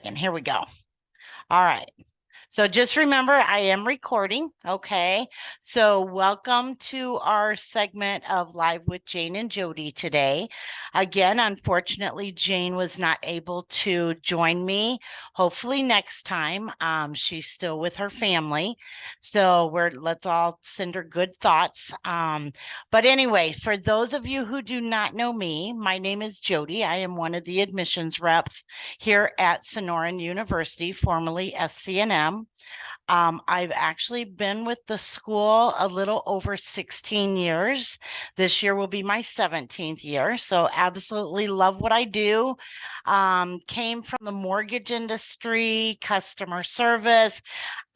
second. Here we go. All right. So just remember, I am recording, okay? So welcome to our segment of Live with Jane and Jody today. Again, unfortunately, Jane was not able to join me. Hopefully next time, she's still with her family. So let's all send her good thoughts. But anyway, for those of you who do not know me, my name is Jody. I am one of the admissions reps here at Sonoran University, formerly SCNM. I've actually been with the school a little over 16 years. This year will be my 17th year. So absolutely love what I do. Came from the mortgage industry, customer service,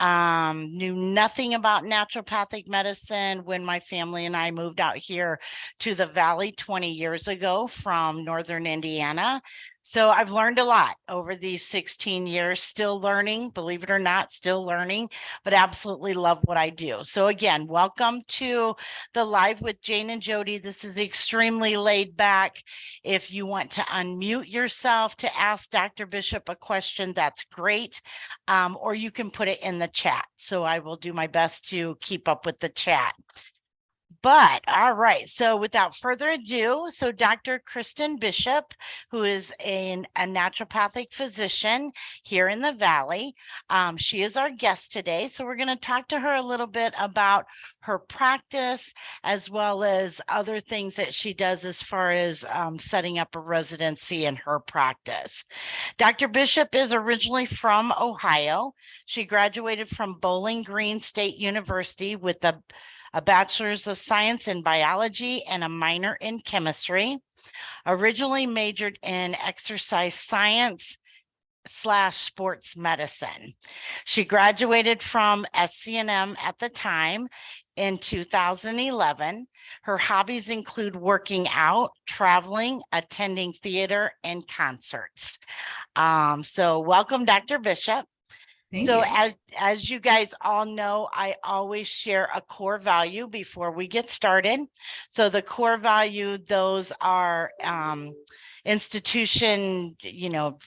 knew nothing about naturopathic medicine when my family and I moved out here to the Valley 20 years ago from Northern Indiana. So I've learned a lot over these 16 years, still learning, believe it or not, still learning, but absolutely love what I do. So again, welcome to the Live with Jane and Jody. This is extremely laid back. If you want to unmute yourself to ask Dr. Bishop a question, that's great. Or you can put it in the chat. So I will do my best to keep up with the chat. But all right, so without further ado, so Dr. Kristen Bishop, who is a naturopathic physician here in the Valley, she is our guest today. So we're going to talk to her a little bit about her practice, as well as other things that she does as far as setting up a residency in her practice. Dr. Bishop is originally from Ohio. She graduated from Bowling Green State University with a bachelor's of science in biology and a minor in chemistry. Originally majored in exercise science / sports medicine. She graduated from SCNM at the time in 2011. Her hobbies include working out, traveling, attending theater, and concerts. So welcome, Dr. Bishop. So as you guys all know, I always share a core value before we get started. So the core value, those are institution,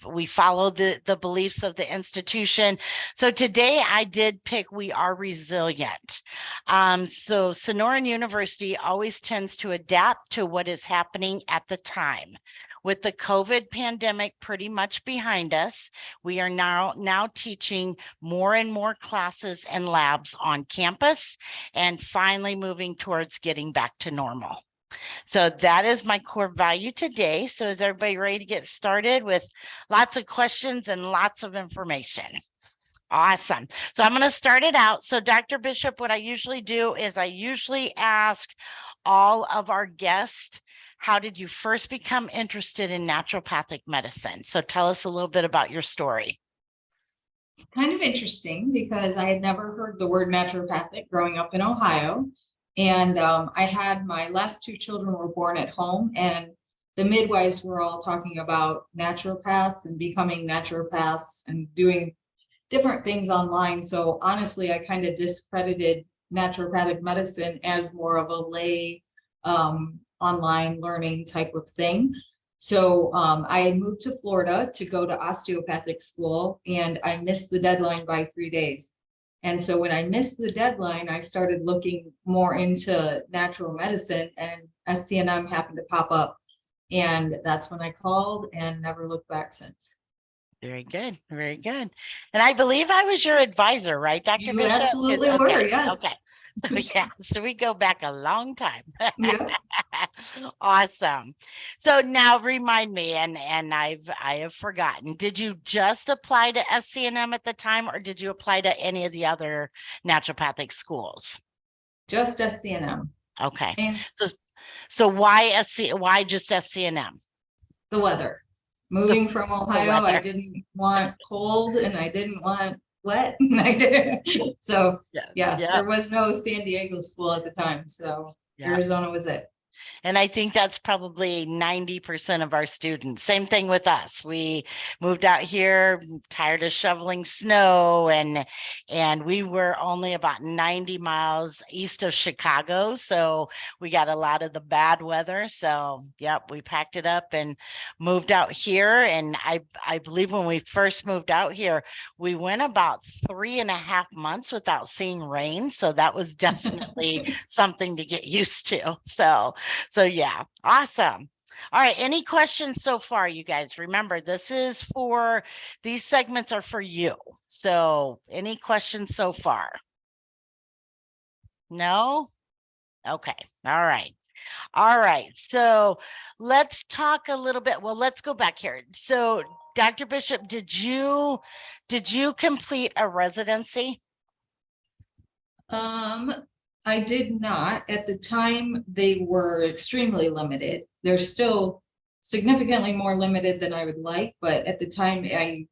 we follow the beliefs of the institution. So today I did pick we are resilient. So Sonoran University always tends to adapt to what is happening at the time. With the COVID pandemic pretty much behind us, we are now teaching more and more classes and labs on campus and finally moving towards getting back to normal. So that is my core value today. So is everybody ready to get started with lots of questions and lots of information? Awesome. So I'm going to start it out. So Dr. Bishop, what I usually do is I usually ask all of our guests, how did you first become interested in naturopathic medicine? So tell us a little bit about your story. It's kind of interesting because I had never heard the word naturopathic growing up in Ohio. And I had my last two children were born at home, and the midwives were all talking about naturopaths and becoming naturopaths and doing different things online. So honestly, I kind of discredited naturopathic medicine as more of a lay online learning type of thing. So I moved to Florida to go to osteopathic school, and I missed the deadline by 3 days. And so when I missed the deadline, I started looking more into natural medicine, and SCNM happened to pop up. And that's when I called and never looked back since. Very good. Very good. And I believe I was your advisor, right, Dr. Bishop? You absolutely were, yes. Okay. So yeah, so we go back a long time. Yep. Awesome. So now remind me, and I have forgotten, did you just apply to SCNM at the time, or did you apply to any of the other naturopathic schools? Just SCNM. Okay. And so why just SCNM? the weather. Moving from Ohio, I didn't want cold and I didn't want wet. So yeah, there was no San Diego school at the time. So Arizona was it. And I think that's probably 90% of our students. Same thing with us. We moved out here, tired of shoveling snow, and we were only about 90 miles east of Chicago. So we got a lot of the bad weather. So yep, we packed it up and moved out here. And I believe when we first moved out here, we went about 3.5 months without seeing rain. So that was definitely something to get used to. So yeah, awesome. All right, any questions so far, you guys? Remember, these segments are for you. So any questions so far? No? Okay. All right. All right. So let's talk a little bit. Well, let's go back here. So Dr. Bishop, did you complete a residency? I did not. At the time, they were extremely limited. They're still significantly more limited than I would like, but at the time, I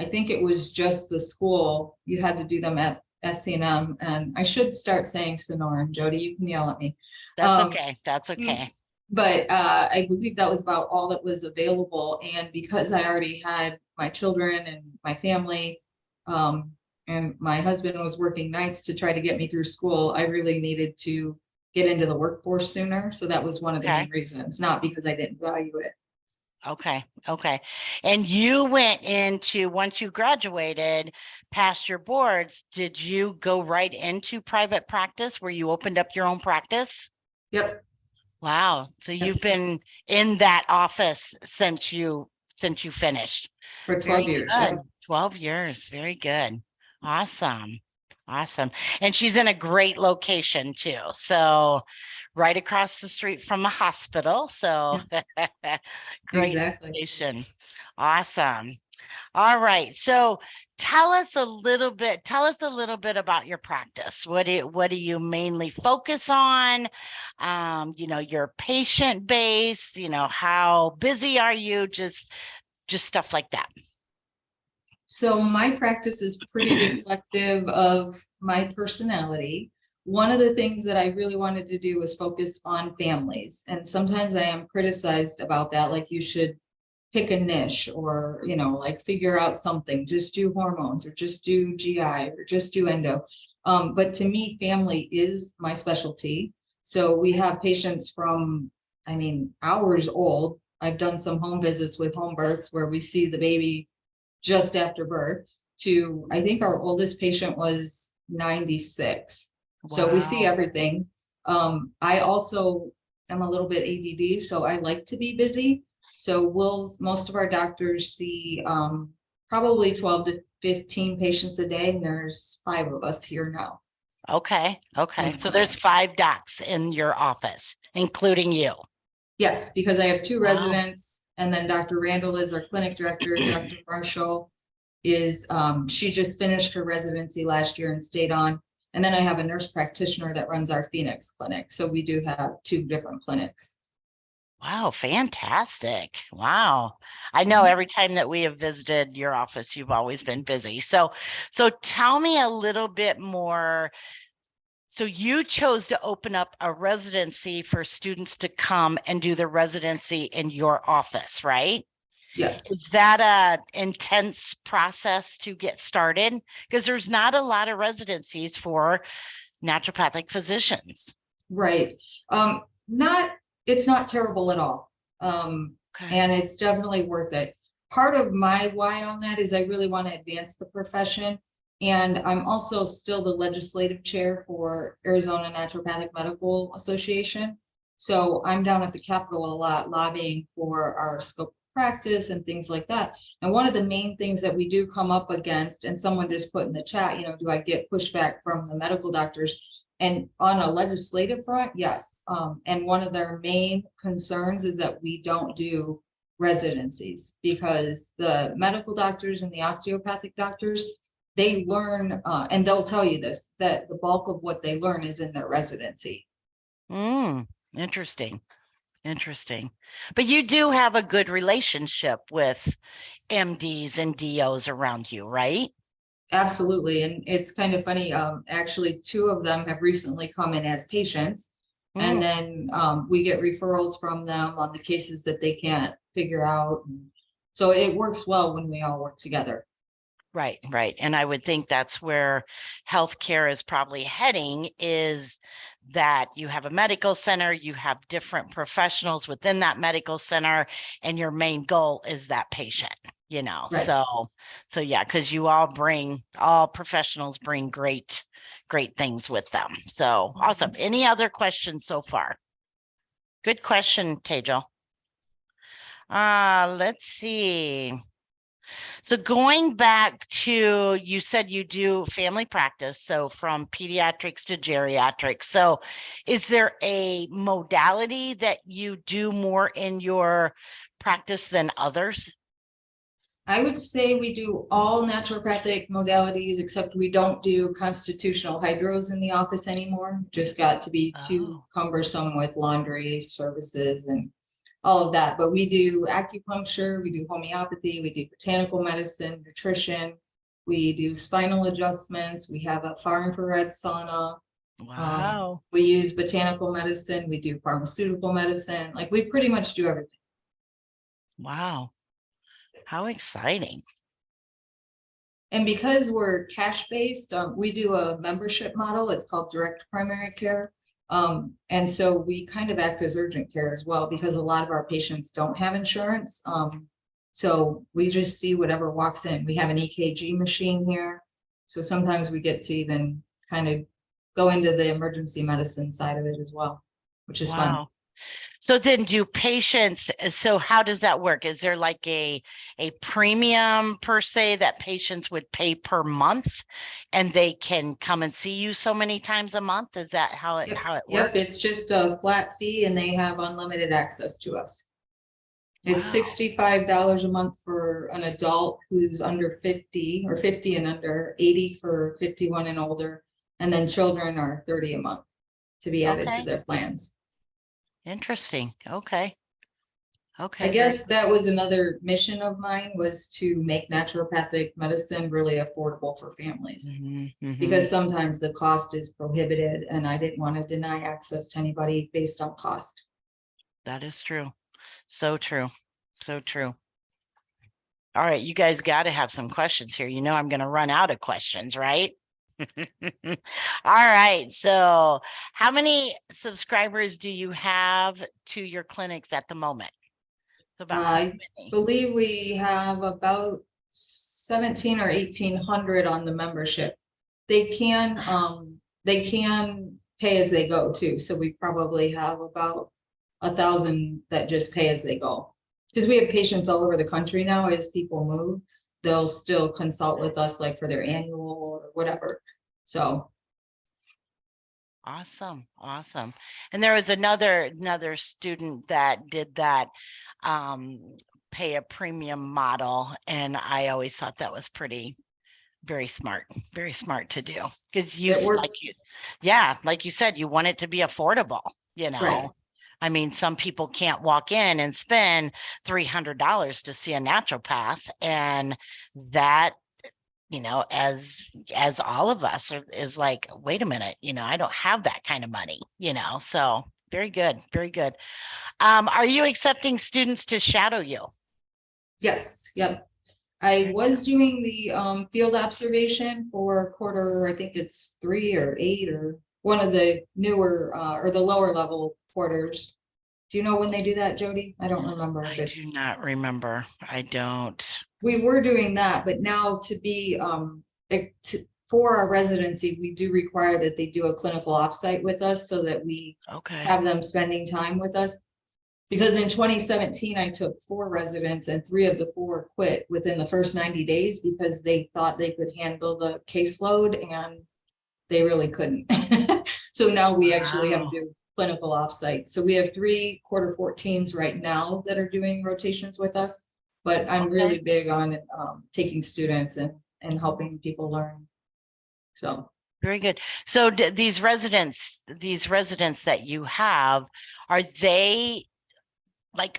think it was just the school. You had to do them at SCNM, and I should start saying Sonoran. Jody, you can yell at me. That's okay. That's mm, okay. But I believe that was about all that was available. And because I already had my children and my family, and my husband was working nights to try to get me through school, I really needed to get into the workforce sooner. So that was one of the Okay. main reasons, not because I didn't value it. Okay. Okay. And you went into, once you graduated, passed your boards, did you go right into private practice where you opened up your own practice? Yep. Wow. So Yep. you've been in that office since you finished. For Very 12 years. good. Yep. 12 years. Very good. Awesome. Awesome. And she's in a great location too. So right across the street from the hospital. So great Exactly. location. Awesome. All right. So tell us a little bit about your practice. What do you mainly focus on? Your patient base, how busy are you? Just stuff like that. So my practice is pretty reflective of my personality. One of the things that I really wanted to do was focus on families. And sometimes I am criticized about that, like you should pick a niche or, like figure out something, just do hormones or just do GI or just do endo. But to me, family is my specialty. So we have patients from, hours old. I've done some home visits with home births where we see the baby just after birth to, I think our oldest patient was 96. So we see Wow. everything. I also am a little bit ADD, so I like to be busy. So most of our doctors see probably 12 to 15 patients a day, and there's 5 of us here now. Okay. Okay. in So there's clinic. 5 docs in your office, including you. Yes, because I have 2 Wow. residents, and then Dr. Randall is our clinic director. Dr. Marshall is, she just finished her residency last year and stayed on. And then I have a nurse practitioner that runs our Phoenix clinic. So we do have 2 different clinics. Wow, fantastic. Wow. I know every time that we have visited your office, you've always been busy. So tell me a little bit more. So you chose to open up a residency for students to come and do the residency in your office, right? Yes. Is that a intense process to get started? Because there's not a lot of residencies for naturopathic physicians. Right. Not, it's not terrible at all. Okay. And it's definitely worth it. Part of my why on that is I really want to advance the profession. And I'm also still the legislative chair for Arizona Naturopathic Medical Association. So I'm down at the Capitol a lot lobbying for our scope of practice and things like that. And one of the main things that we do come up against, and someone just put in the chat, do I get pushback from the medical doctors? And on a legislative front, yes. And one of their main concerns is that we don't do residencies because the medical doctors and the osteopathic doctors, they learn, and they'll tell you this, that the bulk of what they learn is in their residency. Interesting. Interesting. But you do have a good relationship with MDs and DOs around you, right? Absolutely. And it's kind of funny. Actually, 2 of them have recently come in as patients. And Mm, then we get referrals from them on the cases that they can't figure out. So it works well when we all work together. right, right. And I would think that's where healthcare is probably heading, is that you have a medical center, you have different professionals within that medical center, and your main goal is that patient, Right. So yeah, because all professionals bring great things with them. So awesome. Any other questions so far? Good question, Tejal. Let's see. So going back to, you said you do family practice, so from pediatrics to geriatrics. So is there a modality that you do more in your practice than others? I would say we do all naturopathic modalities, except we don't do constitutional hydros in the office anymore. Just got to be too Oh, cumbersome with laundry services and all of that. But we do acupuncture, we do homeopathy, we do botanical medicine, nutrition, we do spinal adjustments, we have a far infrared sauna. wow. We use botanical medicine, we do pharmaceutical medicine, like we pretty much do everything. Wow. How exciting. And because we're cash based, we do a membership model. It's called direct primary care. And so we kind of act as urgent care as well, because a lot of our patients don't have insurance. So we just see whatever walks in. We have an EKG machine here. So sometimes we get to even kind of go into the emergency medicine side of it as well, which is fun. Wow. So then so how does that work? Is there like a premium per se that patients would pay per month and they can come and see you so many times a month? Is that how it Yep, works? it's just a flat fee and they have unlimited access to us. It's Wow. $65 a month for an adult who's under 50 or 50 and under, 80 for 51 and older. And then children are 30 a month to be added to Okay. their plans. Interesting. Okay. I Okay. Very guess that was another mission of mine, was to make naturopathic medicine really affordable for families, mm-hmm. because sometimes the cost is prohibited and I didn't want to deny access to anybody based on cost. That is true. So true. So true. All right, you guys got to have some questions here. I'm going to run out of questions, right? All right. So, how many subscribers do you have to your clinics at the moment? So about how I many? believe we have about 17 or 1800 on the membership. They can pay as they go too. So we probably have about 1,000 that just pay as they go. Because we have patients all over the country now. As people move, they'll still consult with us, like for their annual or whatever. So Awesome. Awesome. And there was another student that did that um pay a premium model, and I always thought that was very smart to do, because it works. like you said, you want it to be affordable. Right. I mean, some people can't walk in and spend $300 to see a naturopath, and that, as all of us is like, wait a minute, I don't have that kind of money, so very good, very good. Are you accepting students to shadow you? Yes. Yep. I Very was doing the field observation for quarter, I think it's 3 or 8 or one of the newer or the lower level quarters. Do you know when they do that, Jody? I don't remember if I do it's, not remember. I don't. we were doing that, but now to be for our residency, we do require that they do a clinical offsite with us so that we Okay. have them spending time with us. Because in 2017, I took 4 residents and 3 of the 4 quit within the first 90 days because they thought they could handle the caseload and they really couldn't. So now we actually have to Wow. do clinical offsite. So we have 3 quarter 14s right now that are doing rotations with us. But I'm Okay. really big on taking students and helping people learn. So Very good. So these residents that you have, are they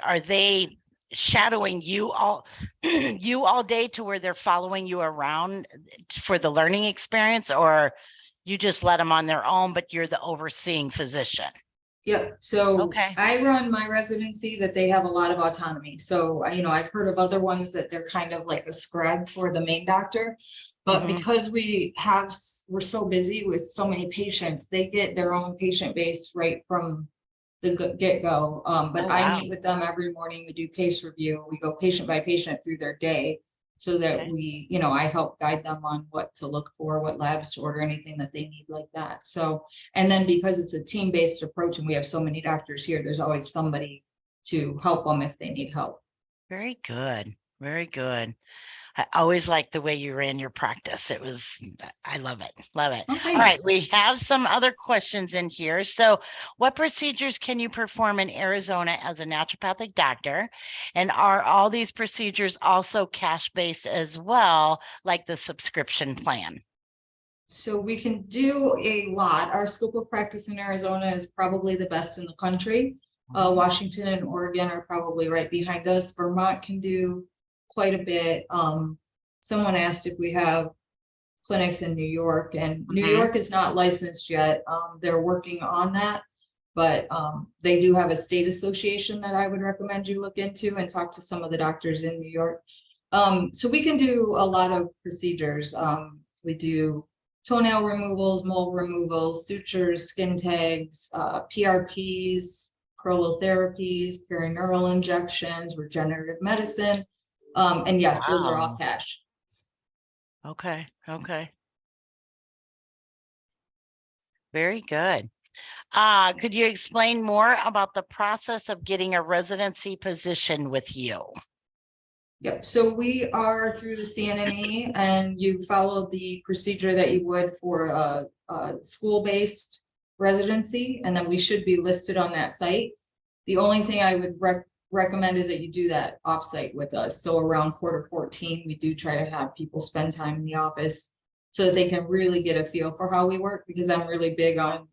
are they shadowing you all you all day to where they're following you around for the learning experience, or you just let them on their own, but you're the overseeing physician? Yep. So Okay. I run my residency that they have a lot of autonomy. So, I've heard of other ones that they're kind of like a scribe for the main doctor. But Hmm. because we're so busy with so many patients, they get their own patient base right from the get-go. Oh, But I wow. meet with them every morning. We do case review. We go patient by patient through their day so that Okay. I help guide them on what to look for, what labs to order, anything that they need like that. So, and then because it's a team-based approach and we have so many doctors here, there's always somebody to help them if they need help. Very good. Very good. I always liked the way you ran your practice. I love it. Love it. Oh, All right. thanks. We have some other questions in here. So, what procedures can you perform in Arizona as a naturopathic doctor? And are all these procedures also cash-based as well, like the subscription plan? So we can do a lot. Our scope of practice in Arizona is probably the best in the country. Mhm. Washington and Oregon are probably right behind us. Vermont can do quite a bit. Someone asked if we have clinics in New York, and New Mhm. York is not licensed yet. They're working on that, but they do have a state association that I would recommend you look into and talk to some of the doctors in New York. So we can do a lot of procedures. We do toenail removals, mole removals, sutures, skin tags, PRPs, prolotherapies, perineural injections, regenerative medicine. And yes, those are all Wow. cash. Okay. Okay. Very good. Could you explain more about the process of getting a residency position with you? Yep, so we are through the CNME and you follow the procedure that you would for a school-based residency, and then we should be listed on that site. The only thing I would recommend is that you do that offsite with us. So around quarter 14, we do try to have people spend time in the office so that they can really get a feel for how we work, because I'm really big on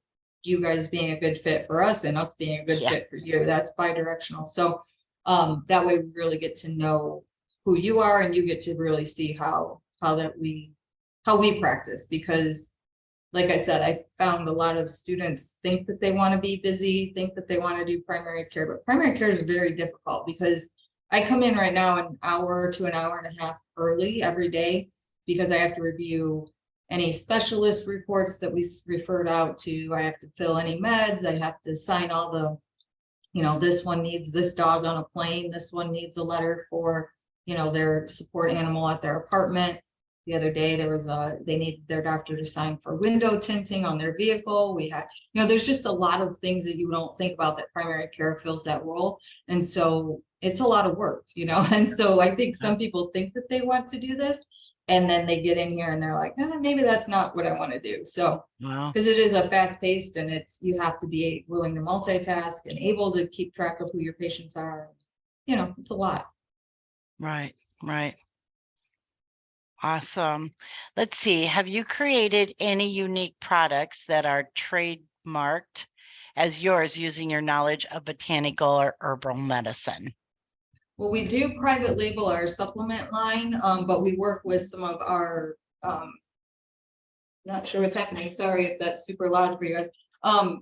you guys being a good fit for us and us being a good Yeah. fit for you. That's bi-directional. So that way we really get to know who you are and you get to really see how we practice, because like I said, I found a lot of students think that they want to be busy, think that they want to do primary care, but primary care is very difficult because I come in right now an hour to an hour and a half early every day because I have to review any specialist reports that we referred out to. I have to fill any meds. I have to sign all the, this one needs this dog on a plane. This one needs a letter for, their support animal at their apartment. The other day, they needed their doctor to sign for window tinting on their vehicle. We had, there's just a lot of things that you don't think about that primary care fills that role. And so it's a lot of work, and so I think some people think that they want to do this. And then they get in here and they're like, maybe that's not what I want to do. So Well, because it is a fast paced and you have to be willing to multitask and able to keep track of who your patients are. It's a lot. right, right. Awesome. Let's see. Have you created any unique products that are trademarked as yours using your knowledge of botanical or herbal medicine? Well, we do private label our supplement line, but we work with some of our, not sure what's happening. Sorry if that's super loud for you guys.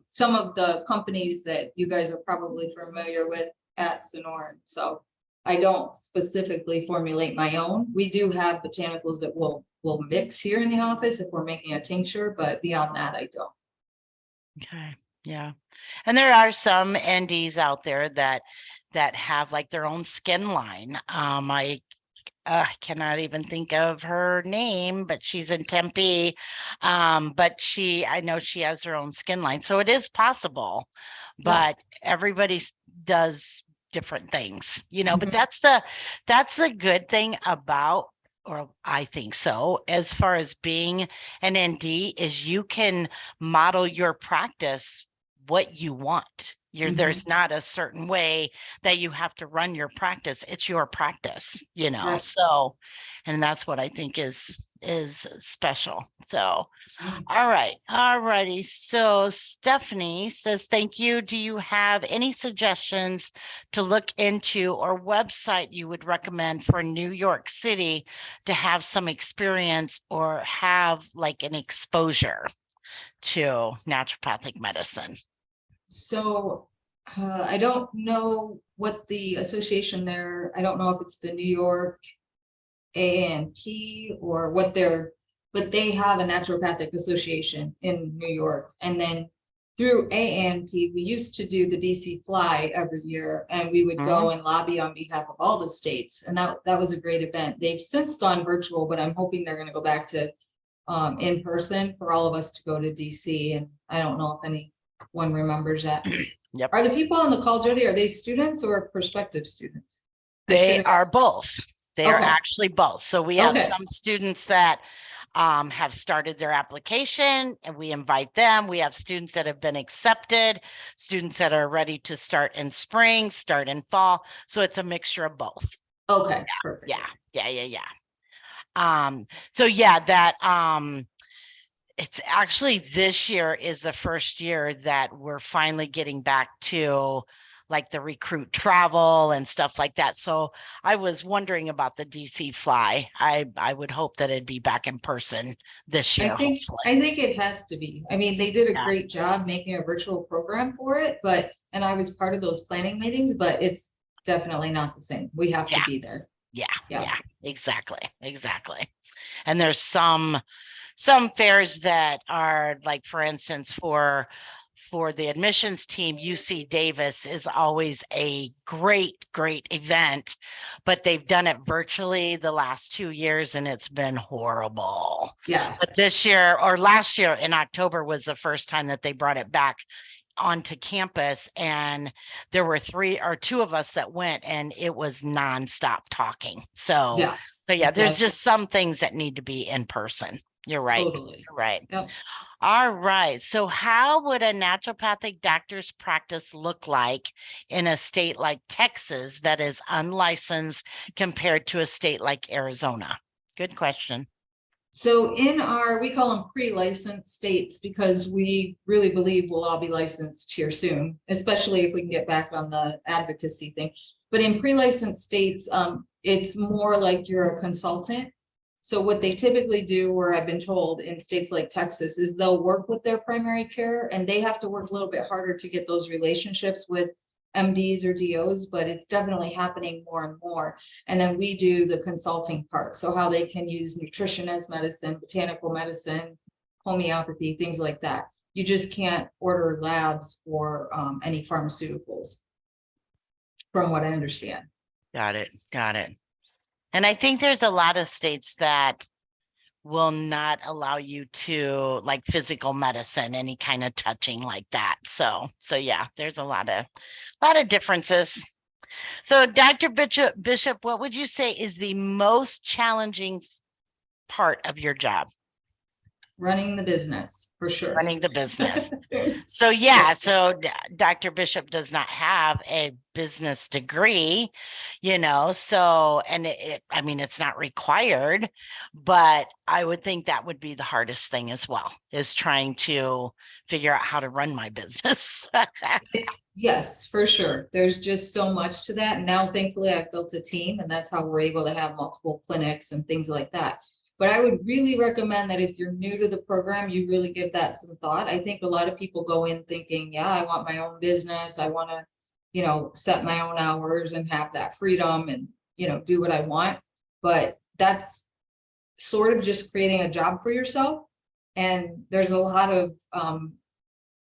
Some of the companies that you guys are probably familiar with at Sonoran. So I don't specifically formulate my own. We do have botanicals that we'll mix here in the office if we're making a tincture, but beyond that, I don't. Okay. Yeah. And there are some NDs out there that have like their own skin line. I cannot even think of her name, but she's in Tempe. But I know she has her own skin line. So it is possible, Yeah. but everybody does different things, but Mhm. that's the good thing about, or I think so, as far as being an ND is you can model your practice what you want. Mhm. There's not a certain way that you have to run your practice. It's your practice, Right. so, and that's what I think is special. So, Yeah. all right, all righty. So Stephanie says, thank you. Do you have any suggestions to look into or website you would recommend for New York City to have some experience or have like an exposure to naturopathic medicine? So I don't know what the association there, I don't know if it's the New York A&P or what they're, but they have a naturopathic association in New York. And then through A&P, we used to do the DC Fly every year, and we would Mhm. go and lobby on behalf of all the states. And that was a great event. They've since gone virtual, but I'm hoping they're going to go back to in person for all of us to go to DC. And I don't know if anyone remembers that. Yep. Are the people on the call, Jody, are they students or prospective students? They are both. They are Okay. actually both. So we have Okay. some students that have started their application and we invite them. We have students that have been accepted, students that are ready to start in spring, start in fall. So it's a mixture of both. Okay. Perfect. Yeah. So yeah, that it's actually this year is the first year that we're finally getting back to like the recruit travel and stuff like that. So I was wondering about the DC Fly. I would hope that it'd be back in person this year, hopefully. I think it has to be. I mean, they did a Yeah. great job making a virtual program for it, but, and I was part of those planning meetings, but it's definitely not the same. We have to be there. Yeah, exactly. And there's some fairs that are like, for instance, for the admissions team, UC Davis is always a great event, but they've done it virtually the last 2 years and it's been horrible. Yeah. But this year or last year in October was the first time that they brought it back onto campus, and there were 2 of us that went and it was nonstop talking. So Yeah. but yeah, there's Exactly. just some things that need to be in person. You're right. Totally. You're right. Yep. All right. So how would a naturopathic doctor's practice look like in a state like Texas that is unlicensed compared to a state like Arizona? Good question. So in our, we call them pre-licensed states because we really believe we'll all be licensed here soon, especially if we can get back on the advocacy thing. But in pre-licensed states, it's more like you're a consultant. So what they typically do, or I've been told in states like Texas, is they'll work with their primary care and they have to work a little bit harder to get those relationships with MDs or DOs, but it's definitely happening more and more. And then we do the consulting part. So how they can use nutrition as medicine, botanical medicine, homeopathy, things like that. You just can't order labs or any pharmaceuticals, from what I understand. Got it. And I think there's a lot of states that will not allow you to like physical medicine, any kind of touching like that. So yeah, there's a lot of differences. So Dr. Bishop, what would you say is the most challenging part of your job? Running the business, for sure. Running the business. So yeah, so Dr. Bishop does not have a business degree, so, and I mean, it's not required, but I would think that would be the hardest thing as well, is trying to figure out how to run my business. Yes, for sure. There's just so much to that. And now thankfully I've built a team and that's how we're able to have multiple clinics and things like that. But I would really recommend that if you're new to the program, you really give that some thought. I think a lot of people go in thinking, yeah, I want my own business. I want to, set my own hours and have that freedom and, do what I want. But that's sort of just creating a job for yourself. And there's a lot of,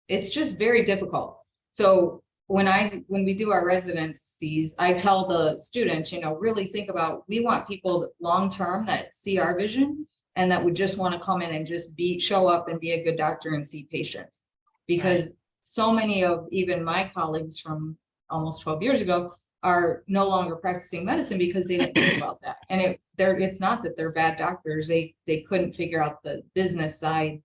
it's just very difficult. So when we do our residencies, I tell the students, really think about, we want people long-term that see our vision and that would just want to come in and just show up and be a good doctor and see patients. Because so many of even my colleagues from almost 12 years ago are no longer practicing medicine because they didn't think about that. And it's not that they're bad doctors. They couldn't figure out the business side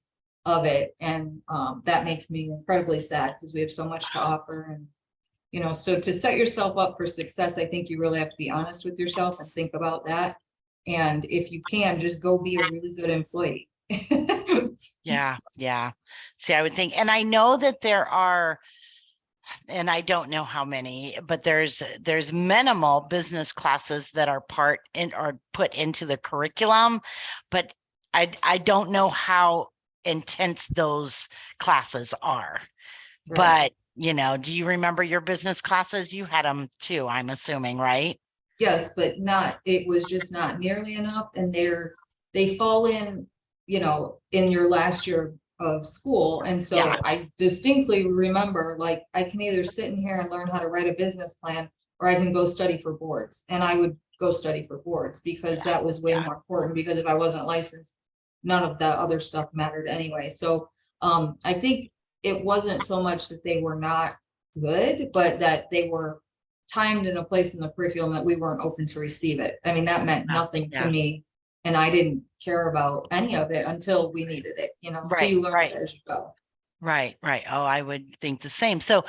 of it. And that makes me incredibly sad because we have so much to offer. And, so to set yourself up for success, I think you really have to be honest with yourself and think about that. And if you can, just go be a really good employee. Yeah. See, I would think, and I know that there are, and I don't know how many, but there's minimal business classes that are put into the curriculum, but I don't know how intense those classes are. But, do you remember your business classes? You had them too, I'm assuming, right? Yes, but it was just not nearly enough. And they fall in, in your last year of school. And Yeah. so I distinctly remember, like, I can either sit in here and learn how to write a business plan, or I can go study for boards. And I would go study for boards because that was way more important, because if I wasn't licensed, none of that other stuff mattered anyway. So I think it wasn't so much that they were not good, but that they were timed in a place in the curriculum that we weren't open to receive it. I mean, that meant nothing to me, and I didn't care about any of it until we needed it, so you learn it as you go. Right. Oh, I would think the same. So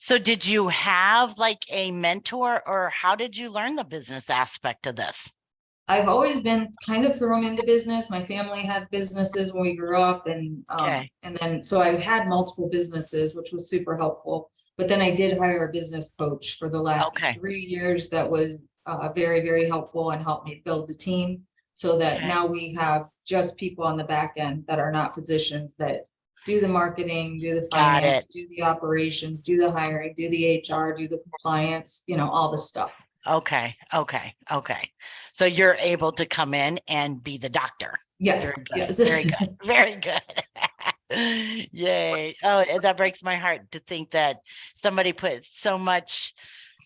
did you have like a mentor, or how did you learn the business aspect of this? I've always been kind of thrown into business. My family had businesses when we grew up, and then so I've had multiple businesses, which was super helpful. But then I did hire a business coach for the last 3 years. That was very, very helpful and helped me build the team, so that now we have just people on the back end that are not physicians, that do the marketing, do the finance, do the operations, do the hiring, do the HR, do the compliance, all the stuff. Okay. So you're able to come in and be the doctor. Yes. Yes. Very good. Very good. Yay. Oh, that breaks my heart to think that somebody put so much,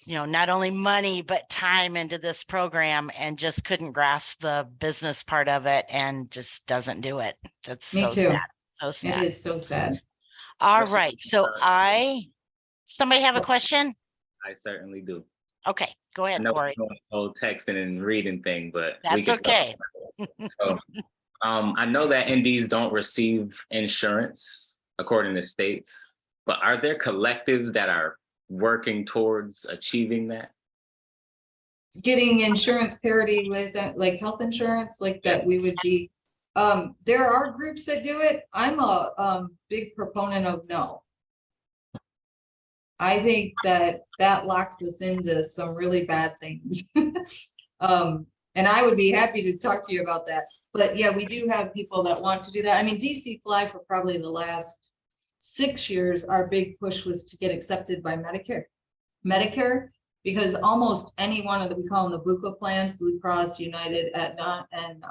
not only money, but time into this program and just couldn't grasp the business part of it and just doesn't do it. That's Me so too. sad. So sad. It is so sad. All right. So somebody have a question? I certainly do. Okay, go ahead, Corey. Whole texting and reading thing, but that's okay. So, I know that NDs don't receive insurance according to states, but are there collectives that are working towards achieving that? Getting insurance parity with like health insurance, like that we would be. There are groups that do it. I'm a big proponent of no. I think that locks us into some really bad things. And I would be happy to talk to you about that. But yeah, we do have people that want to do that. I mean, DC Fly, for probably the last 6 years, our big push was to get accepted by Medicare, because almost any one of the, we call them the BUCA plans, Blue Cross, United, Aetna, and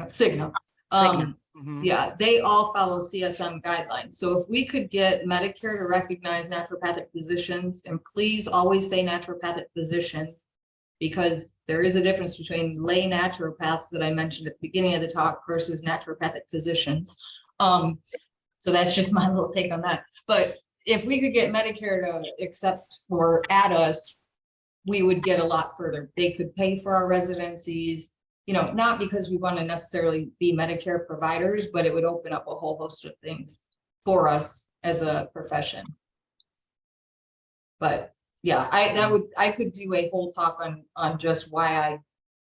Cigna. Yeah, they all follow CSM guidelines. So if we could get Medicare to recognize naturopathic physicians, and please always say naturopathic physicians, because there is a difference between lay naturopaths that I mentioned at the beginning of the talk versus naturopathic physicians. So that's just my little take on that. But if we could get Medicare to accept or add us, we would get a lot further. They could pay for our residencies, not because we want to necessarily be Medicare providers, but it would open up a whole host of things for us as a profession. But yeah, I could do a whole talk on just why I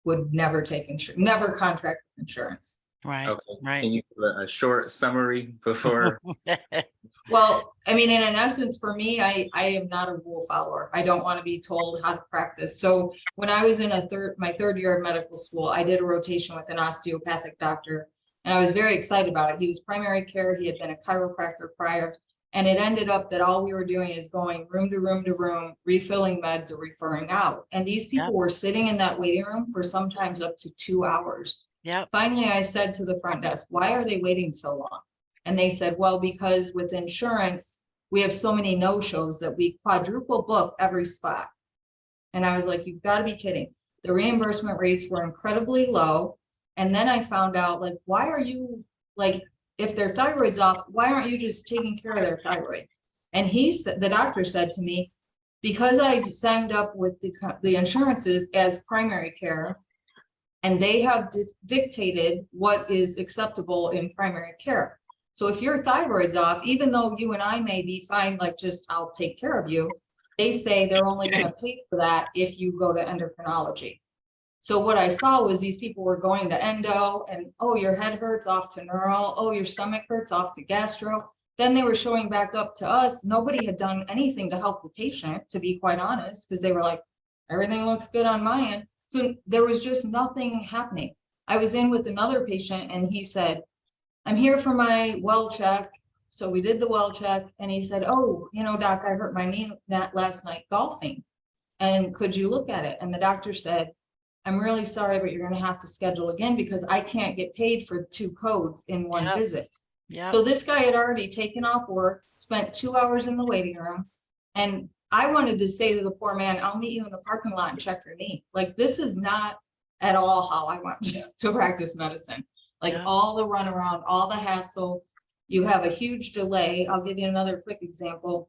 would never take insurance, never contract with insurance. Right. Okay. Right. Can you give a short summary before? Well, I mean, in essence, for me, I am not a rule follower. I don't want to be told how to practice. So when I was in my third year of medical school, I did a rotation with an osteopathic doctor, and I was very excited about it. He was primary care. He had been a chiropractor prior, and it ended up that all we were doing is going room to room to room, refilling meds or referring out. And these people were sitting in that waiting room for sometimes up to 2 hours. Finally, I said to the front desk, why are they waiting so long? And they said, well, because with insurance, we have so many no-shows that we quadruple book every spot. And I was like, you've got to be kidding. The reimbursement rates were incredibly low. And then I found out, like, why are you, like, if their thyroid's off, why aren't you just taking care of their thyroid? And the doctor said to me, because I signed up with the insurances as primary care, and they have dictated what is acceptable in primary care. So if your thyroid's off, even though you and I may be fine, like just I'll take care of you, they say they're only going to pay for that if you go to endocrinology. So what I saw was these people were going to endo, and oh, your head hurts, off to neuro, oh, your stomach hurts, off to gastro. Then they were showing back up to us. Nobody had done anything to help the patient, to be quite honest, because they were like, everything looks good on my end. So there was just nothing happening. I was in with another patient, and he said, I'm here for my well check. So we did the well check and he said, oh, doc, I hurt my knee that last night golfing. And could you look at it? And the doctor said, I'm really sorry, but you're going to have to schedule again because I can't get paid for 2 codes in one visit. Yeah. So this guy had already taken off work, spent 2 hours in the waiting room. And I wanted to say to the poor man, I'll meet you in the parking lot and check your knee. Like, this is not at all how I want to practice medicine. Like all the runaround, all the hassle, you have a huge delay. I'll give you another quick example.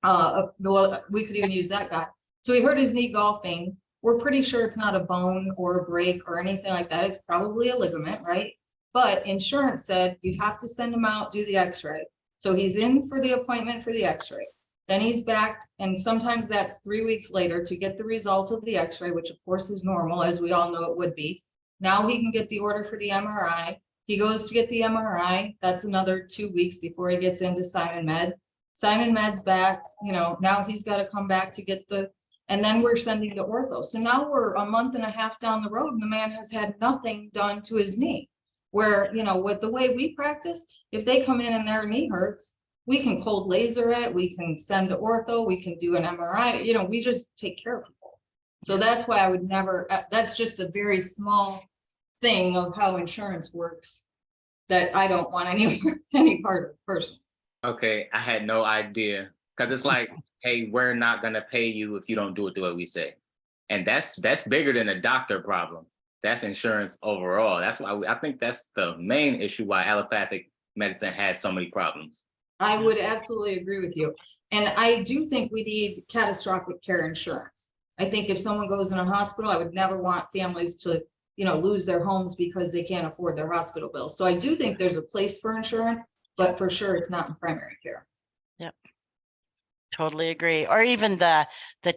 We could even use that guy. So he hurt his knee golfing. We're pretty sure it's not a bone or a break or anything like that. It's probably a ligament, right? But insurance said you have to send him out, do the x-ray. So he's in for the appointment for the x-ray. Then he's back, and sometimes that's 3 weeks later to get the result of the x-ray, which of course is normal, as we all know it would be. Now he can get the order for the MRI. He goes to get the MRI. That's another 2 weeks before he gets into Simon Med. Simon Med's back, now he's got to come back to get and then we're sending to ortho. So now we're a month and a half down the road and the man has had nothing done to his knee. Where, with the way we practice, if they come in and their knee hurts, we can cold laser it, we can send to ortho, we can do an MRI, we just take care of people. So that's why I would never, that's just a very small thing of how insurance works that I don't want any part of personally. Okay, I had no idea. Because it's like, hey, we're not gonna pay you if you don't do it the way we say. And that's bigger than a doctor problem. That's insurance overall. That's why I think that's the main issue why allopathic medicine has so many problems. I would absolutely agree with you. And I do think we need catastrophic care insurance. I think if someone goes in a hospital, I would never want families to, lose their homes because they can't afford their hospital bills. So I do think there's a place for insurance, but for sure it's not in primary care. Yep. Totally agree. Or even the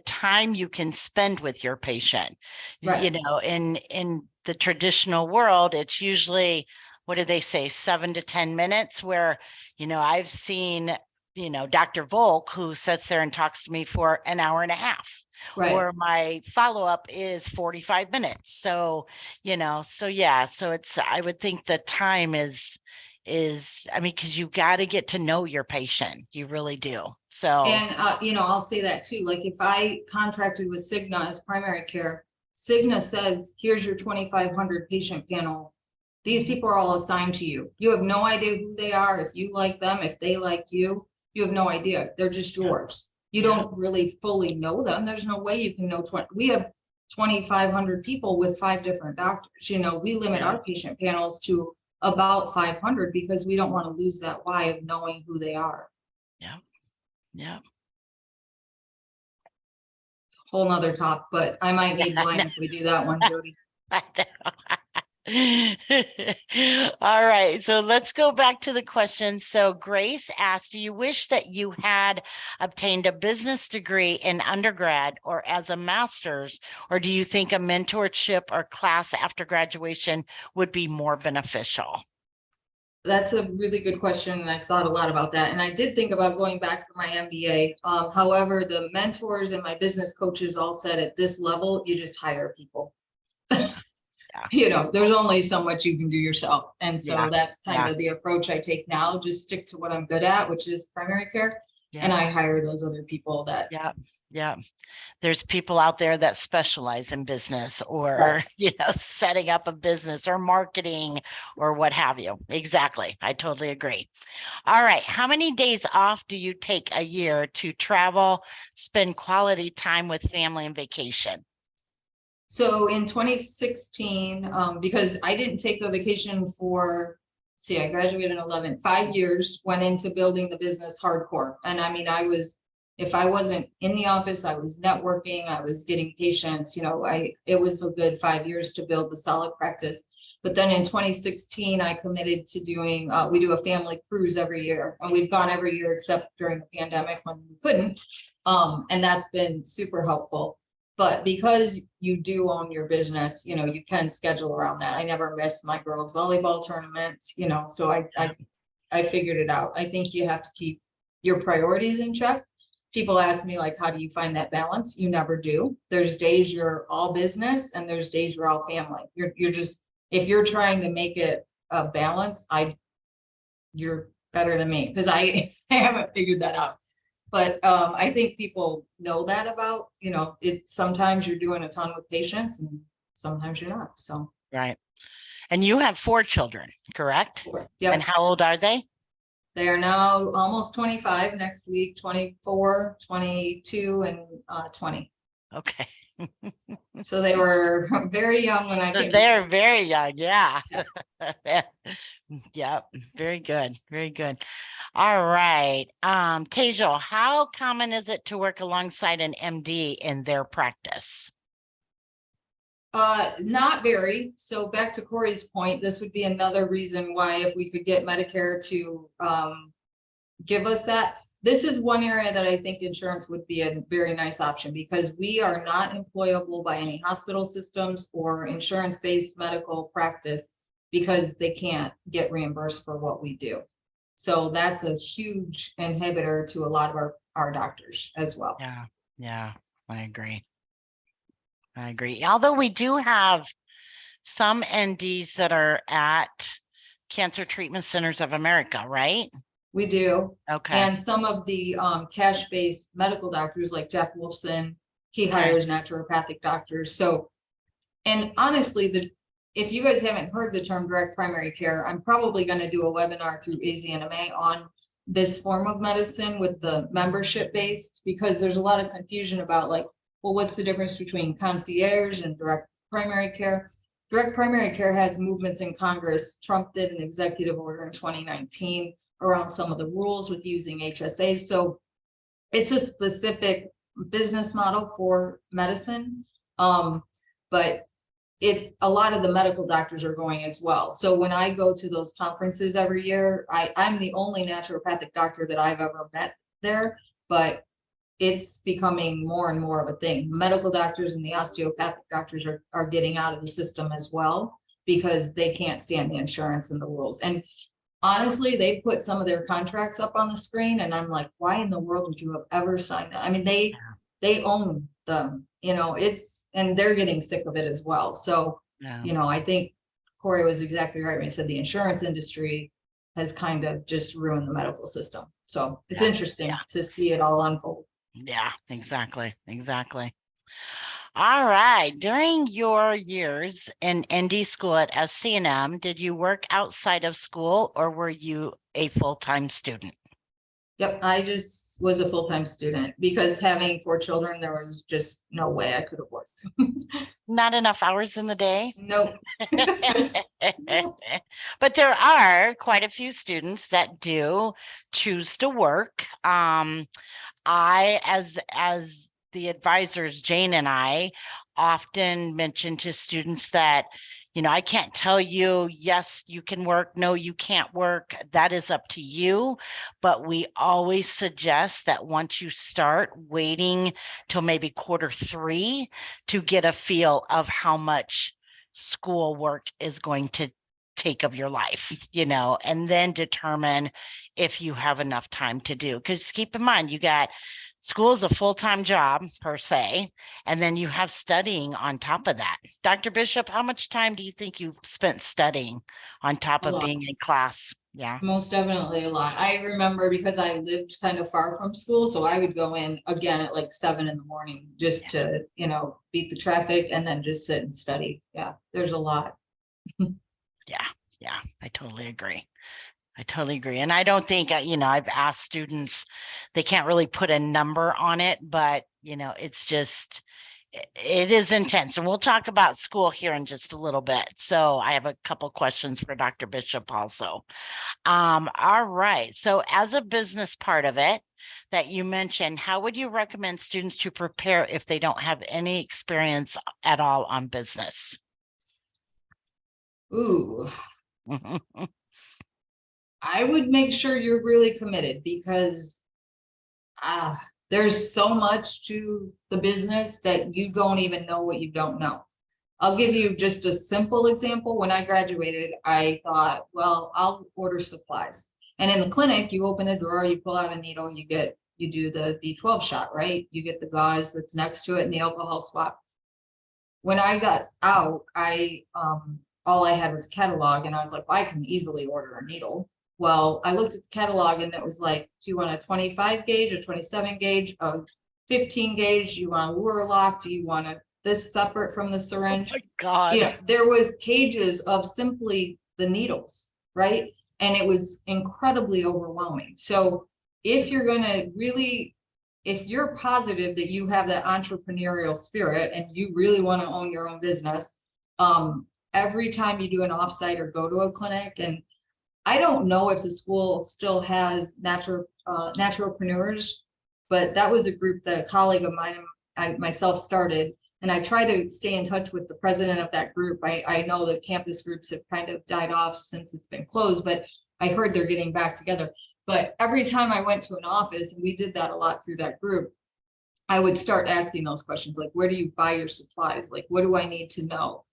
time you can spend with your patient. Right. In the traditional world, it's usually, what do they say, 7 to 10 minutes, where, I've seen, Dr. Volk, who sits there and talks to me for an hour and a half. Right. Or my follow-up is 45 minutes. So, so it's, I would think the time is, because you got to get to know your patient. You really do. So, and, I'll say that too. Like if I contracted with Cigna as primary care, Cigna says, here's your 2,500 patient panel. These people are all assigned to you. You have no idea who they are. If you like them, if they like you, you have no idea. They're just yours. You don't really fully know them. There's no way you can know 20. We have 2,500 people with 5 different doctors. We limit our patient panels to about 500 because we don't want to lose that why of knowing who they are. Yeah. It's a whole nother talk, but I might need wine if we do that one, Jody. All right, so let's go back to the question. So Grace asked, do you wish that you had obtained a business degree in undergrad or as a master's, or do you think a mentorship or class after graduation would be more beneficial? That's a really good question, and I've thought a lot about that. And I did think about going back for my MBA. However, the mentors and my business coaches all said at this level, you just hire people. There's only so much you can do yourself. And so that's kind of the approach I take now. Just stick to what I'm good at, which is primary care. And I hire those other people that. There's people out there that specialize in business or, setting up a business or marketing or what have you. Exactly. I totally agree. All right. How many days off do you take a year to travel, spend quality time with family and vacation? So in 2016, because I didn't take a vacation for, I graduated in 11, 5 years, went into building the business hardcore. And if I wasn't in the office, I was networking, I was getting patients, it was a good 5 years to build the solid practice. But then in 2016, I committed to doing, we do a family cruise every year, and we've gone every year except during the pandemic when we couldn't. And that's been super helpful. But because you do own your business, you can schedule around that. I never miss my girls' volleyball tournaments, so I figured it out. I think you have to keep your priorities in check. People ask me, like, how do you find that balance? You never do. There's days you're all business and there's days you're all family. You're just, if you're trying to make it a balance, you're better than me because I haven't figured that out. But I think people know that about, it sometimes you're doing a ton with patients and sometimes you're not. So Right. And you have 4 children, correct? yeah. And how old are they? They are now almost 25 next week, 24, 22, and 20. Okay. So they were very young when I Because came. they're very young. Yeah. Yes. Yep. Very good. Very good. All right. Tejal, how common is it to work alongside an MD in their practice? Not very. So back to Corey's point, this would be another reason why if we could get Medicare to give us that. This is one area that I think insurance would be a very nice option because we are not employable by any hospital systems or insurance-based medical practice because they can't get reimbursed for what we do. So that's a huge inhibitor to a lot of our doctors as well. Yeah. Yeah. I agree. I agree. Although we do have some NDs that are at Cancer Treatment Centers of America, right? We do. Okay. And some of the cash-based medical doctors like Jack Wolfson, he hires naturopathic doctors. So, and honestly, if you guys haven't heard the term direct primary care, I'm probably going to do a webinar through AZNMA on this form of medicine with the membership based, because there's a lot of confusion about like, well, what's the difference between concierge and direct primary care? Direct primary care has movements in Congress. Trump did an executive order in 2019 around some of the rules with using HSA. So it's a specific business model for medicine. But a lot of the medical doctors are going as well. So when I go to those conferences every year, I'm the only naturopathic doctor that I've ever met there, but it's becoming more and more of a thing. Medical doctors and the osteopathic doctors are getting out of the system as well because they can't stand the insurance and the rules. And honestly, they put some of their contracts up on the screen and I'm like, why in the world would you have ever signed that? I mean, they own them, and they're getting sick of it as well. So, I think Corey was exactly right when he said the insurance industry has kind of just ruined the medical system. So it's interesting to see it all unfold. Yeah, exactly. Exactly. All right. During your years in ND school at SCNM, did you work outside of school or were you a full-time student? Yep, I just was a full-time student because having 4 children, there was just no way I could have worked. Not enough hours in the day? Nope. But there are quite a few students that do choose to work. As the advisors, Jane and I often mention to students that, I can't tell you, yes, you can work. No, you can't work. That is up to you. But we always suggest that once you start, waiting till maybe Q3 to get a feel of how much school work is going to take of your life, and then determine if you have enough time to do. Because keep in mind, school is a full-time job per se, and then you have studying on top of that. Dr. Bishop, how much time do you think you've spent studying on top of being in class? Yeah. Most definitely a lot. I remember because I lived kind of far from school, so I would go in again at like 7 in the morning just to, beat the traffic and then just sit and study. Yeah, there's a lot. Yeah, I totally agree. And I don't think, I've asked students, they can't really put a number on it, but, it's just, it is intense. And we'll talk about school here in just a little bit. So I have a couple questions for Dr. Bishop also. All right. So as a business part of it that you mentioned, how would you recommend students to prepare if they don't have any experience at all on business? Ooh. I would make sure you're really committed because there's so much to the business that you don't even know what you don't know. I'll give you just a simple example. When I graduated, I thought, well, I'll order supplies. And in the clinic, you open a drawer, you pull out a needle, you do the B12 shot, right? You get the gauze that's next to it and the alcohol swab. When I got out, all I had was a catalog and I was like, well, I can easily order a needle. well, I looked at the catalog and it was like, do you want a 25 gauge, a 27 gauge, a 15 gauge? Do you want a lure lock? Do you want this separate from the syringe? Oh my God. You know, there was pages of simply the needles, right? And it was incredibly overwhelming. So if you're going to really, if you're positive that you have that entrepreneurial spirit and you really want to own your own business, every time you do an offsite or go to a clinic, and I don't know if the school still has naturopreneurs, but that was a group that a colleague of mine and I myself started. And I try to stay in touch with the president of that group. I know that campus groups have kind of died off since it's been closed, but I heard they're getting back together. But every time I went to an office, and we did that a lot through that group, I would start asking those questions, like, where do you buy your supplies? Like, what do I need to know?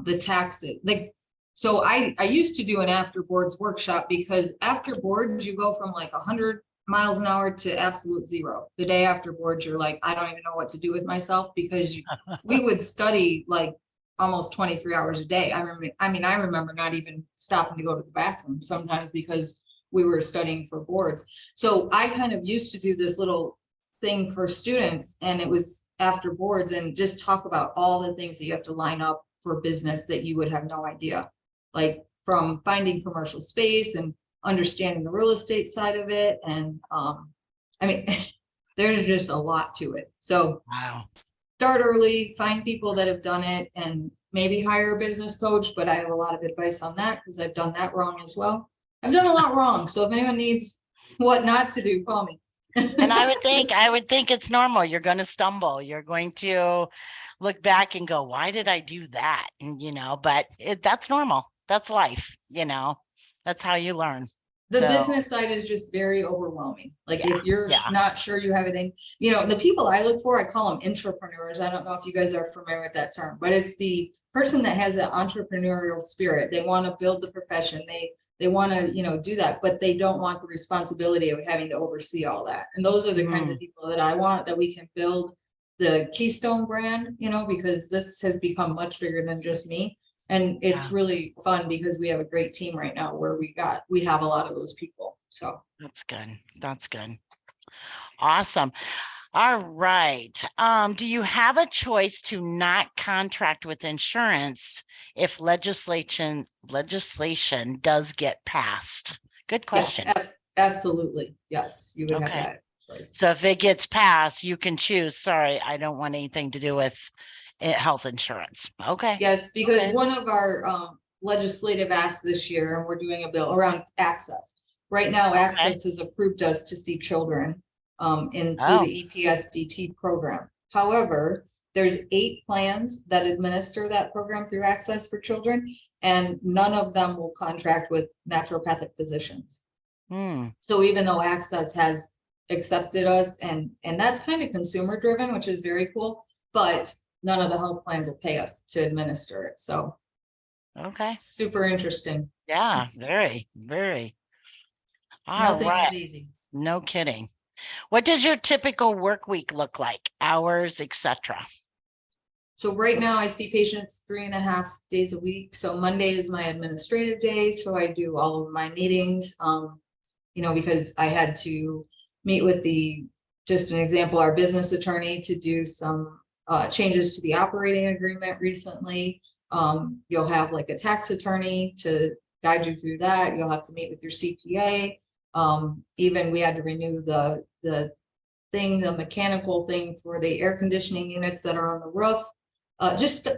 The taxes, like, so I used to do an after boards workshop, because after boards, you go from like 100 miles an hour to absolute zero. The day after boards, you're like, I don't even know what to do with myself, because we would study like almost 23 hours a day. I remember not even stopping to go to the bathroom sometimes because we were studying for boards. So I kind of used to do this little thing for students, and it was after boards, and just talk about all the things that you have to line up for business that you would have no idea, like from finding commercial space and understanding the real estate side of it. And I mean, there's just a lot to it. So Wow. start early, find people that have done it, and maybe hire a business coach. But I have a lot of advice on that, because I've done that wrong as well. I've done a lot wrong. So if anyone needs what not to do, call me. And I would think it's normal. You're going to stumble. You're going to look back and go, why did I do that? And, but that's normal. That's life. That's how you learn. The So, business side is just very overwhelming. Like, yeah, if you're yeah. not sure you have it in, the people I look for, I call them intrapreneurs. I don't know if you guys are familiar with that term, but it's the person that has that entrepreneurial spirit. They want to build the profession. They want to, do that, but they don't want the responsibility of having to oversee all that. And those are the kinds of people that I want, that we can build the Keystone brand, because this has become much bigger than just me. And it's really fun, because we have a great team right now where we have a lot of those people. So That's good. That's good. Awesome. All right. Do you have a choice to not contract with insurance if legislation does get passed? Good question. yeah, absolutely. Yes, you would have Okay. that choice. So if it gets passed, you can choose, sorry, I don't want anything to do with health insurance. Okay. Yes, because Okay. one of our legislative asks this year, and we're doing a bill around access. Right now, Access has approved us to see children through the EPSDT program. However, there's 8 plans that administer that program through Access for Children, and none of them will contract with naturopathic physicians. So even though Access has accepted us, and that's kind of consumer driven, which is very cool, but none of the health plans will pay us to administer it. So Okay. super interesting. Yeah, very, very. All Nothing right. is easy. No kidding. What does your typical work week look like? Hours, etc. So right now I see patients 3.5 days a week. So Monday is my administrative day. So I do all of my meetings, because I had to meet with just an example, our business attorney, to do some changes to the operating agreement recently. You'll have like a tax attorney to guide you through that. You'll have to meet with your CPA. Even we had to renew the mechanical thing for the air conditioning units that are on the roof. Just,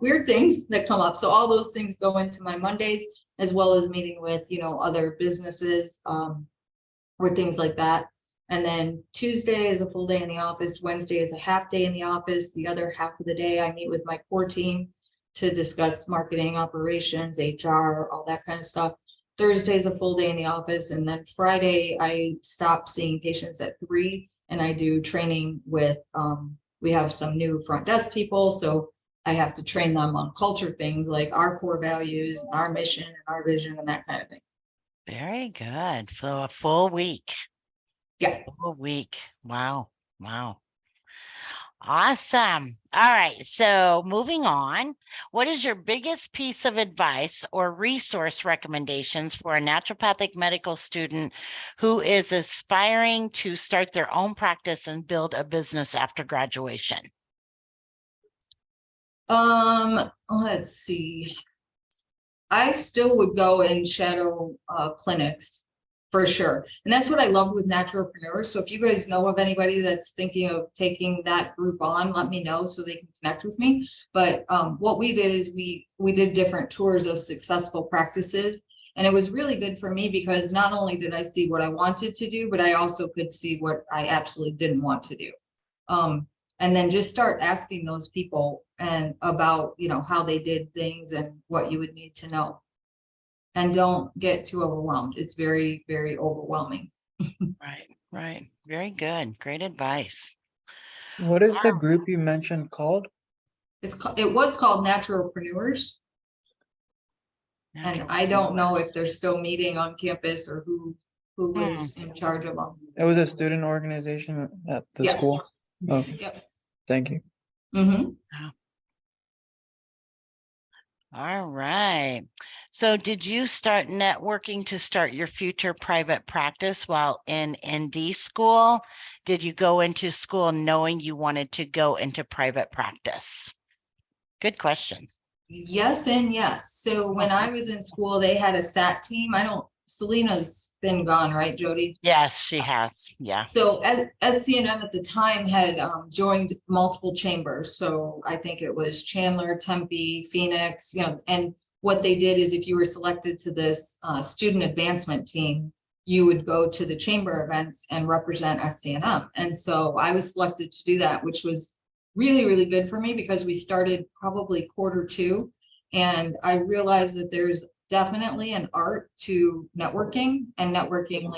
weird things that come up. So all those things go into my Mondays, as well as meeting with, other businesses, or things like that. And then Tuesday is a full day in the office. Wednesday is a half day in the office. The other half of the day, I meet with my core team to discuss marketing, operations, HR, all that kind of stuff. Thursday is a full day in the office. And then Friday, I stop seeing patients at 3, and I do training with, we have some new front desk people. So I have to train them on culture things like our core values, and our mission, and our vision, and that kind of thing. Very good. So a full week. Yeah. Full week. Wow. Wow. Awesome. All right. So moving on, what is your biggest piece of advice or resource recommendations for a naturopathic medical student who is aspiring to start their own practice and build a business after graduation? Let's see. I still would go and shadow clinics for sure. And that's what I love with Naturopreneurs. So if you guys know of anybody that's thinking of taking that group on, let me know so they can connect with me. But what we did is we did different tours of successful practices. And it was really good for me because not only did I see what I wanted to do, but I also could see what I absolutely didn't want to do. And then just start asking those people and about, you know, how they did things and what you would need to know. And don't get too overwhelmed. It's very, very overwhelming. Right, right. Very good. Great advice. What is the group you mentioned called? It was called Naturopreneurs. And I don't know if they're still meeting on campus or who is in charge of them. It was a student organization at the Yes. school. Okay, Yep. thank you. All right. So did you start networking to start your future private practice while in ND school? Did you go into school knowing you wanted to go into private practice? Good question. Yes and yes. So when I was in school, they had a SAT team. Selena's been gone, right, Jody? Yes, she has. Yeah. So SCNM at the time had joined multiple chambers. So I think it was Chandler, Tempe, Phoenix, you know, and what they did is if you were selected to this student advancement team, you would go to the chamber events and represent SCNM. And so I was selected to do that, which was really, really good for me because we started probably Q2. And I realized that there's definitely an art to networking and networking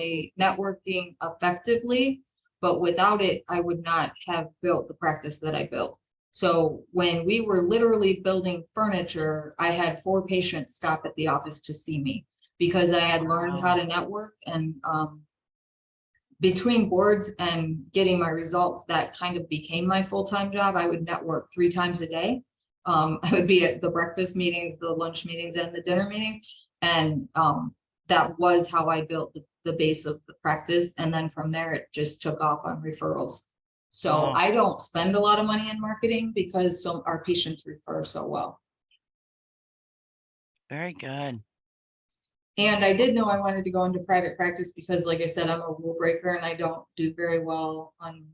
effectively, but without it, I would not have built the practice that I built. So when we were literally building furniture, I had 4 patients stop at the office to see me because I had learned how to network. And between boards and getting my results, that kind of became my full-time job. I would network 3 times a day. I would be at the breakfast meetings, the lunch meetings, and the dinner meetings. And that was how I built the base of the practice. And then from there, it just took off on referrals. So I don't spend a lot of money in marketing because our patients refer so well. Very good. And I did know I wanted to go into private practice because, like I said, I'm a rule breaker and I don't do very well on,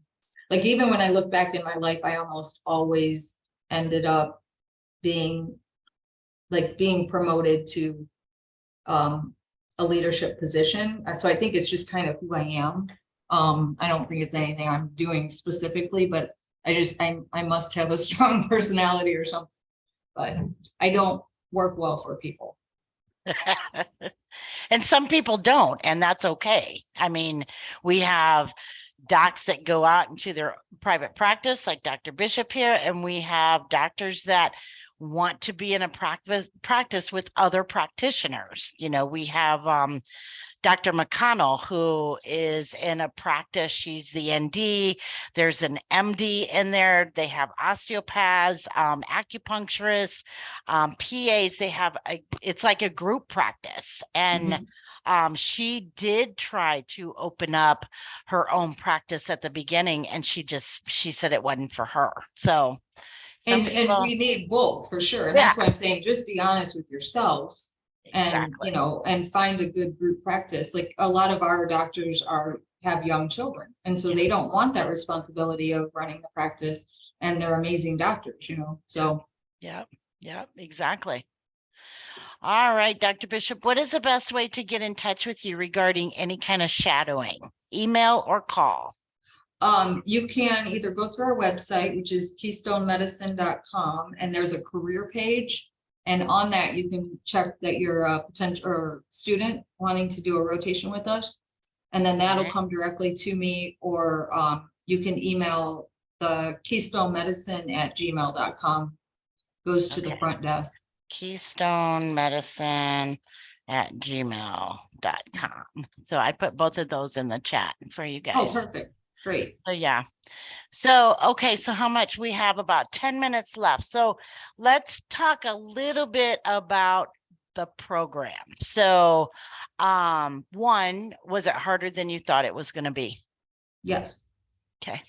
like, even when I look back in my life, I almost always ended up being promoted to a leadership position. So I think it's just kind of who I am. I don't think it's anything I'm doing specifically, but I must have a strong personality or something, but I don't work well for people. And some people don't, and that's okay. I mean, we have docs that go out into their private practice, like Dr. Bishop here, and we have doctors that want to be in a practice with other practitioners. You know, we have Dr. McConnell, who is in a practice. She's the ND. There's an MD in there. They have osteopaths, acupuncturists, PAs. They have it's like a group practice. And she did try to open up her own practice at the beginning, and she said it wasn't for her. So and we need both for sure. And that's why I'm saying, just be honest with yourselves. And, you know, and find a good group practice. Like a lot of our doctors have young children. And so they don't want that responsibility of running the practice, and they're amazing doctors, you know, so. Yeah, exactly. All right, Dr. Bishop, what is the best way to get in touch with you regarding any kind of shadowing, email or call? You can either go through our website, which is keystonemedicine.com, and there's a career page. And on that, you can check that you're a potential or student wanting to do a rotation with us. And then that'll come directly to me, or you can email the keystonemedicine@gmail.com. Goes to the front desk. keystonemedicine@gmail.com. So I put both of those in the chat for you guys. Oh, perfect. Great. So yeah. So, okay, so how much we have? About 10 minutes left. So let's talk a little bit about the program. So, one, was it harder than you thought it was going to be? Yes. Okay.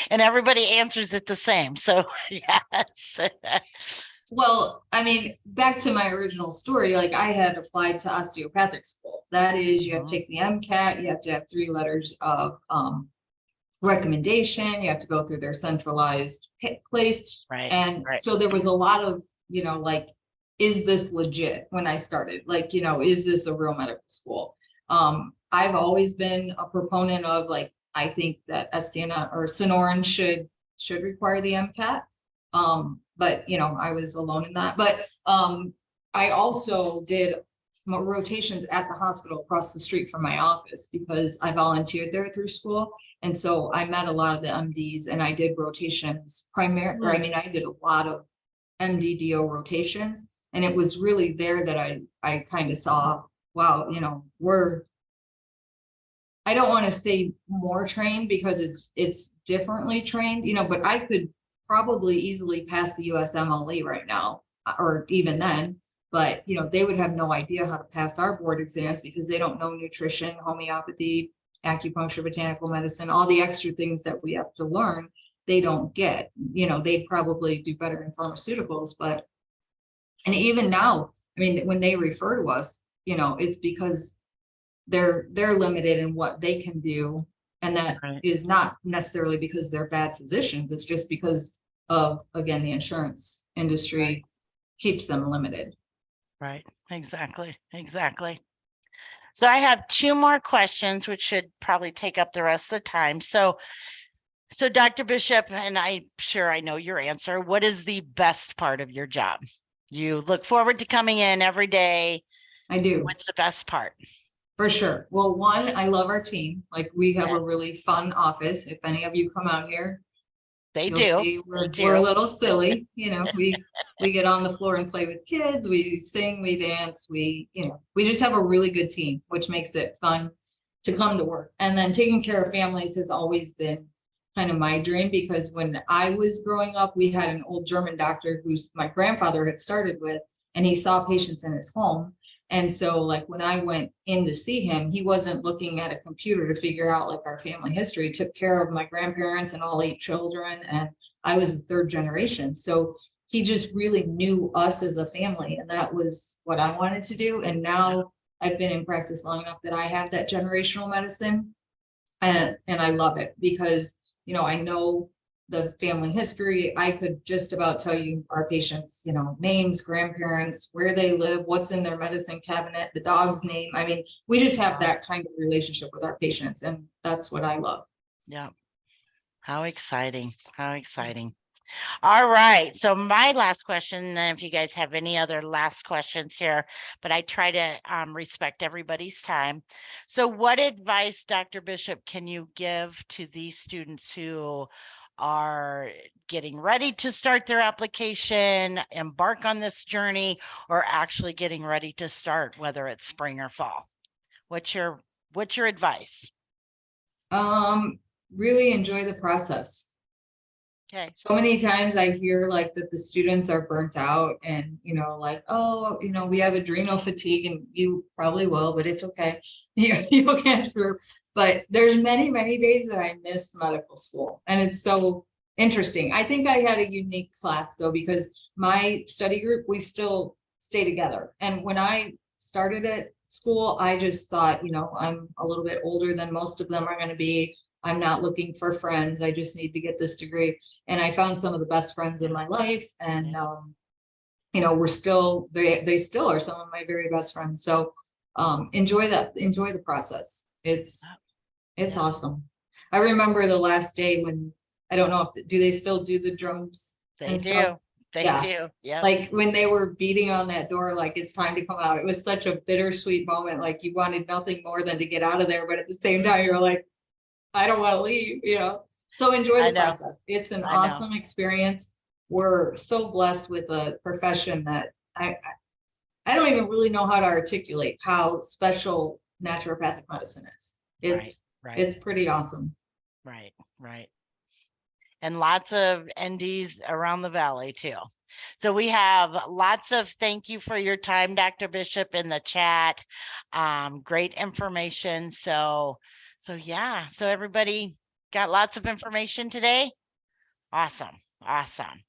And everybody answers it the same. So, yes. Well, I mean, back to my original story, like I had applied to osteopathic school. That is, you have to take the MCAT, you have to have 3 letters of recommendation, you have to go through their centralized place. Right. And Right. so there was a lot of, like, is this legit when I started? Like, is this a real medical school? I've always been a proponent of, like, I think that SCN or Sonoran should require the MCAT. But I was alone in that. But I also did rotations at the hospital across the street from my office because I volunteered there through school. And so I met a lot of the MDs and I did rotations I did a lot of MDDO rotations. And it was really there that I kind of saw, wow, I don't want to say more trained because it's differently trained, but I could probably easily pass the USMLE right now, or even then, but they would have no idea how to pass our board exams because they don't know nutrition, homeopathy, acupuncture, botanical medicine, all the extra things that we have to learn, they don't get. They'd probably do better in pharmaceuticals, and even now, I mean, when they refer to us, it's because they're limited in what they can do. And that is not necessarily because they're bad physicians. It's just because of, again, the insurance industry keeps them limited. Right. Exactly. Exactly. So I have 2 more questions, which should probably take up the rest of the time. So Dr. Bishop, and I'm sure I know your answer, what is the best part of your job? You look forward to coming in every day. I do. What's the best part? For sure. Well, one, I love our team. Like, we have a really fun office. If any of you come out here, you'll see we're a little silly. We get on the floor and play with kids. We sing, we dance, we just have a really good team, which makes it fun to come to work. And then taking care of families has always been kind of my dream, because when I was growing up, we had an old German doctor who's my grandfather had started with, and he saw patients in his home. And so, like, when I went in to see him, he wasn't looking at a computer to figure out, like, our family history. He took care of my grandparents and all 8 children, and I was the 3rd generation. So he just really knew us as a family, and that was what I wanted to do. And now I've been in practice long enough that I have that generational medicine, and I love it because, I know the family history. I could just about tell you our patients, names, grandparents, where they live, what's in their medicine cabinet, the dog's name. I mean, we just have that kind of relationship with our patients, and that's what I love. Yeah. How exciting. How exciting. All right. So my last question, and if you guys have any other last questions here, but I try to respect everybody's time. So what advice, Dr. Bishop, can you give to these students who are getting ready to start their application, embark on this journey, or actually getting ready to start, whether it's spring or fall? What's your advice? Really enjoy the process. Okay. So many times I hear, like, that the students are burnt out and, like, oh, we have adrenal fatigue, and you probably will, but it's okay. You'll get through. But there's many, many days that I missed medical school, and it's so interesting. I think I had a unique class, though, because my study group, we still stay together. And when I started at school, I just thought, I'm a little bit older than most of them are going to be. I'm not looking for friends. I just need to get this degree. And I found some of the best friends in my life. And, we're still, they still are some of my very best friends. So enjoy the process. It's awesome. I remember the last day when, I don't know do they still do the drums? They do. Stuff? They do. Yeah. Like when they were beating on that door, like, it's time to come out. It was such a bittersweet moment. Like, you wanted nothing more than to get out of there. But at the same time, you're like, I don't want to leave, So enjoy the process. It's an awesome experience. We're so blessed with a profession that I don't even really know how to articulate how special naturopathic medicine is. It's pretty awesome. Right, right. And lots of NDs around the valley too. So we have lots of thank you for your time, Dr. Bishop, in the chat. Great information. So yeah, so everybody got lots of information today. Awesome. Awesome.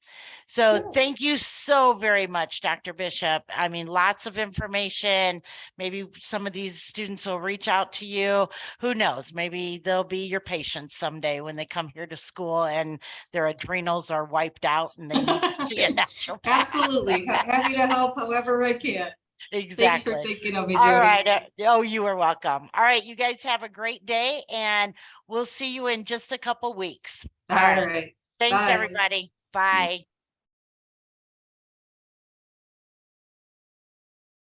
So Sure. thank you so very much, Dr. Bishop. I mean, lots of information. Maybe some of these students will reach out to you. Who knows? Maybe they'll be your patients someday when they come here to school and their adrenals are wiped out and they need to see a naturopath. Absolutely. Happy to help however I can. Thanks for Exactly. thinking of me, All Jody. right. Oh, you are welcome. All right. You guys have a great day and we'll see you in just a couple weeks. All right. Thanks, Bye. everybody. Bye.